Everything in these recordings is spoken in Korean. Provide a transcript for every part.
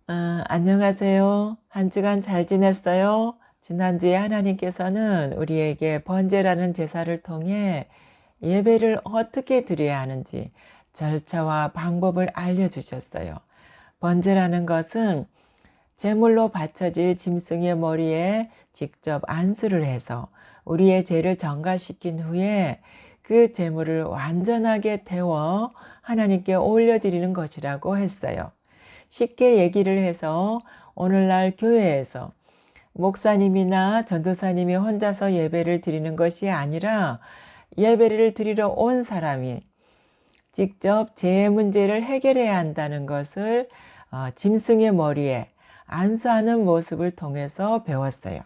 안녕하세요. 한 주간 잘 지냈어요? 지난주에 하나님께서는 우리에게 번제라는 제사를 통해 예배를 어떻게 드려야 하는지 절차와 방법을 알려주셨어요. 번제라는 것은 제물로 바쳐질 짐승의 머리에 직접 안수를 해서 우리의 죄를 전가시킨 후에 그 제물을 완전하게 데워 하나님께 올려드리는 것이라고 했어요. 쉽게 얘기를 해서 오늘날 교회에서 목사님이나 전도사님이 혼자서 예배를 드리는 것이 아니라 예배를 드리러 온 사람이 직접 제 문제를 해결해야 한다는 것을 짐승의 머리에 안수하는 모습을 통해서 배웠어요.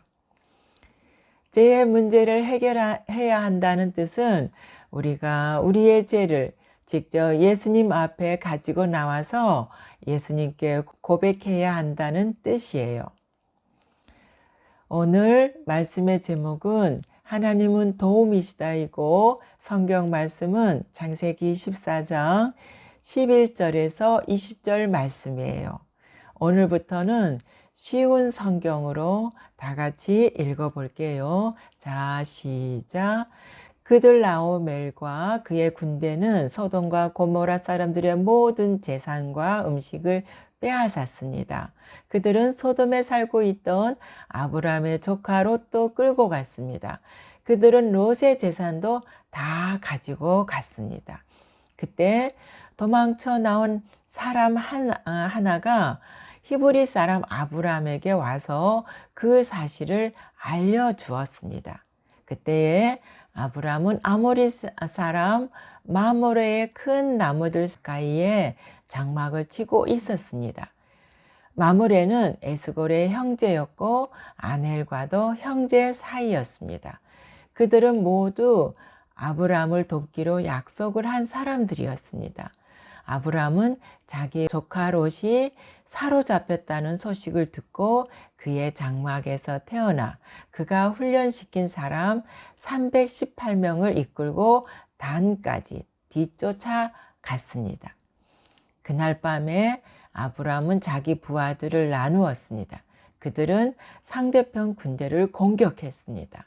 제 문제를 해결해야 한다는 뜻은 우리가 우리의 죄를 직접 예수님 앞에 가지고 나와서 예수님께 고백해야 한다는 뜻이에요. 오늘 말씀의 제목은 하나님은 도움이시다이고 성경 말씀은 창세기 14장 11절에서 20절 말씀이에요. 오늘부터는 쉬운 성경으로 다 같이 읽어볼게요. 자, 시작. 그들라오멜과 그의 군대는 소돔과 고모라 사람들의 모든 재산과 음식을 빼앗았습니다. 그들은 소돔에 살고 있던 아브라함의 조카 롯도 끌고 갔습니다. 그들은 롯의 재산도 다 가지고 갔습니다. 그때 도망쳐 나온 사람 하나가 히브리 사람 아브라함에게 와서 그 사실을 알려주었습니다. 그때에 아브라함은 아모리 사람 마므레의 큰 나무들 사이에 장막을 치고 있었습니다. 마므레는 에스골의 형제였고 아넬과도 형제 사이였습니다. 그들은 모두 아브라함을 돕기로 약속을 한 사람들이었습니다. 아브라함은 자기 조카 롯이 사로잡혔다는 소식을 듣고 그의 장막에서 태어나 그가 훈련시킨 사람 318명을 이끌고 단까지 뒤쫓아 갔습니다. 그날 밤에 아브라함은 자기 부하들을 나누었습니다. 그들은 상대편 군대를 공격했습니다.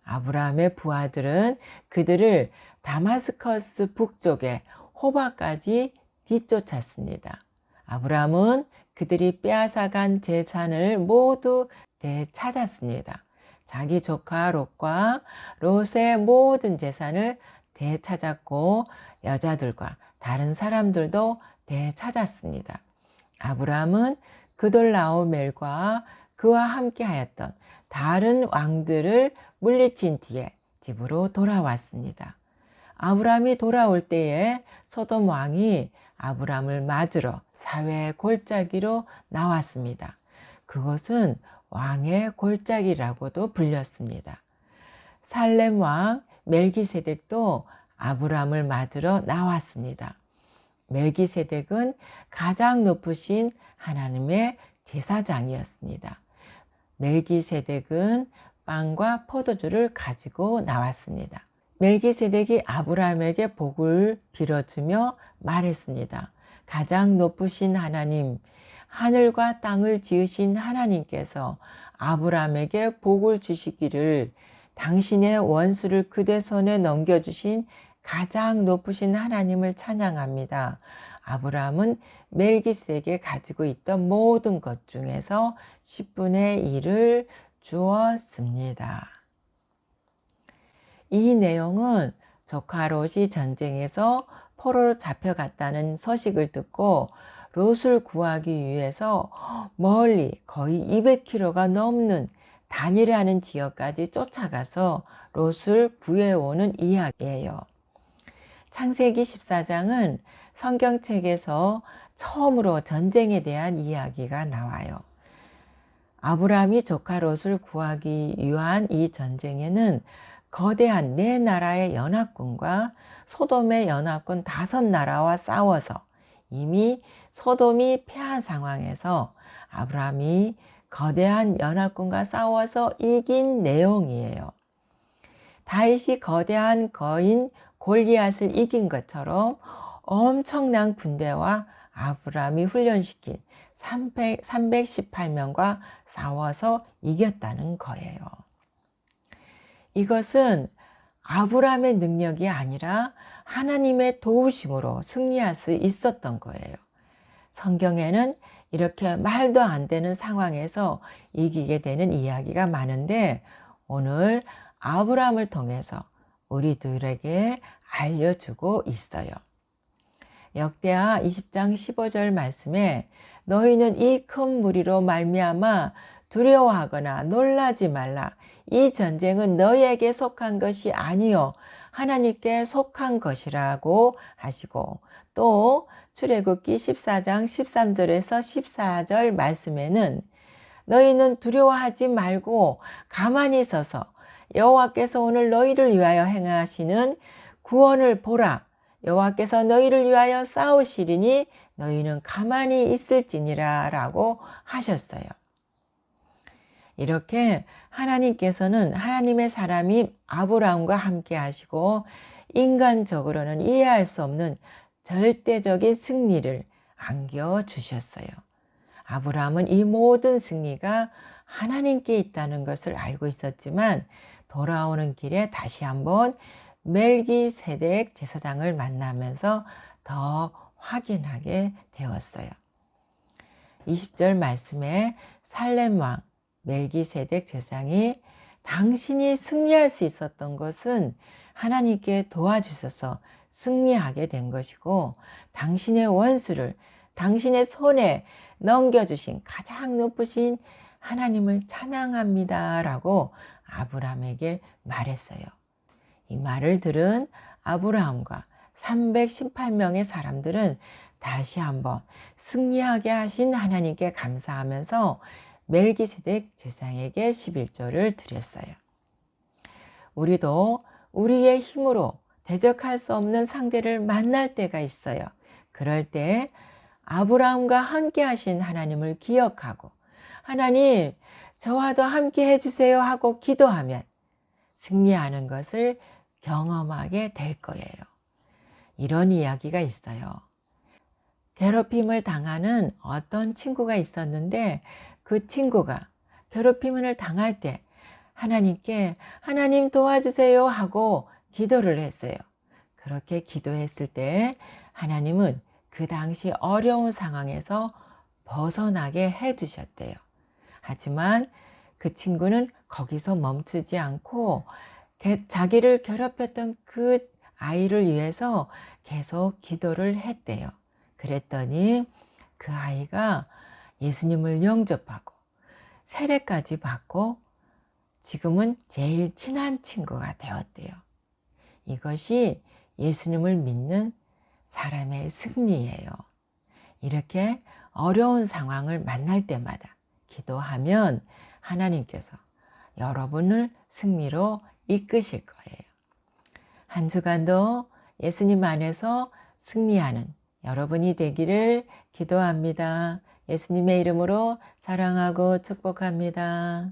아브라함의 부하들은 그들을 다마스커스 북쪽에 호바까지 뒤쫓았습니다. 아브라함은 그들이 빼앗아간 재산을 모두 되찾았습니다. 자기 조카 롯과 롯의 모든 재산을 되찾았고 여자들과 다른 사람들도 되찾았습니다. 아브라함은 그돌라오멜과 그와 함께 하였던 다른 왕들을 물리친 뒤에 집으로 돌아왔습니다. 아브라함이 돌아올 때에 소돔 왕이 아브라함을 맞으러 사회 골짜기로 나왔습니다. 그것은 왕의 골짜기라고도 불렸습니다. 살렘 왕 멜기세덱도 아브라함을 맞으러 나왔습니다. 멜기세덱은 가장 높으신 하나님의 제사장이었습니다. 멜기세덱은 빵과 포도주를 가지고 나왔습니다. 멜기세덱이 아브라함에게 복을 빌어주며 말했습니다. 가장 높으신 하나님, 하늘과 땅을 지으신 하나님께서 아브라함에게 복을 주시기를 당신의 원수를 그대 손에 넘겨주신 가장 높으신 하나님을 찬양합니다. 아브라함은 멜기세덱에 가지고 있던 모든 것 중에서 10분의 1을 주었습니다. 이 내용은 조카 롯이 전쟁에서 포로로 잡혀갔다는 소식을 듣고 롯을 구하기 위해서 멀리 거의 200km가 넘는 단이라는 지역까지 쫓아가서 롯을 구해오는 이야기예요. 창세기 14장은 성경책에서 처음으로 전쟁에 대한 이야기가 나와요. 아브라함이 조카 롯을 구하기 위한 이 전쟁에는 거대한 네 나라의 연합군과 소돔의 연합군 5나라와 싸워서 이미 소돔이 패한 상황에서 아브라함이 거대한 연합군과 싸워서 이긴 내용이에요. 다윗이 거대한 거인 골리앗을 이긴 것처럼 엄청난 군대와 아브라함이 훈련시킨 318명과 싸워서 이겼다는 거예요. 이것은 아브라함의 능력이 아니라 하나님의 도우심으로 승리할 수 있었던 거예요. 성경에는 이렇게 말도 안 되는 상황에서 이기게 되는 이야기가 많은데 오늘 아브라함을 통해서 우리들에게 알려주고 있어요. 역대하 20장 15절 말씀에 너희는 이 큰 무리로 말미암아 두려워하거나 놀라지 말라. 이 전쟁은 너희에게 속한 것이 아니요 하나님께 속한 것이라고 하시고, 또 출애굽기 14장 13절에서 14절 말씀에는 너희는 두려워하지 말고 가만히 서서 여호와께서 오늘 너희를 위하여 행하시는 구원을 보라. 여호와께서 너희를 위하여 싸우시리니 너희는 가만히 있을지니라 라고 하셨어요. 이렇게 하나님께서는 하나님의 사람이 아브라함과 함께 하시고 인간적으로는 이해할 수 없는 절대적인 승리를 안겨주셨어요. 아브라함은 이 모든 승리가 하나님께 있다는 것을 알고 있었지만 돌아오는 길에 다시 한번 멜기세덱 제사장을 만나면서 더 확인하게 되었어요. 20절 말씀에 살렘 왕 멜기세덱 제사장이 당신이 승리할 수 있었던 것은 하나님께 도와주셔서 승리하게 된 것이고 당신의 원수를 당신의 손에 넘겨주신 가장 높으신 하나님을 찬양합니다 라고 아브라함에게 말했어요. 이 말을 들은 아브라함과 318명의 사람들은 다시 한번 승리하게 하신 하나님께 감사하면서 멜기세덱 제사장에게 11조를 드렸어요. 우리도 우리의 힘으로 대적할 수 없는 상대를 만날 때가 있어요. 그럴 때 아브라함과 함께 하신 하나님을 기억하고 하나님 저와도 함께 해주세요 하고 기도하면 승리하는 것을 경험하게 될 거예요. 이런 이야기가 있어요. 괴롭힘을 당하는 어떤 친구가 있었는데 그 친구가 괴롭힘을 당할 때 하나님께 하나님 도와주세요 하고 기도를 했어요. 그렇게 기도했을 때 하나님은 그 당시 어려운 상황에서 벗어나게 해주셨대요. 하지만 그 친구는 거기서 멈추지 않고 자기를 괴롭혔던 그 아이를 위해서 계속 기도를 했대요. 그랬더니 그 아이가 예수님을 영접하고 세례까지 받고 지금은 제일 친한 친구가 되었대요. 이것이 예수님을 믿는 사람의 승리예요. 이렇게 어려운 상황을 만날 때마다 기도하면 하나님께서 여러분을 승리로 이끄실 거예요. 한 주간도 예수님 안에서 승리하는 여러분이 되기를 기도합니다. 예수님의 이름으로 사랑하고 축복합니다.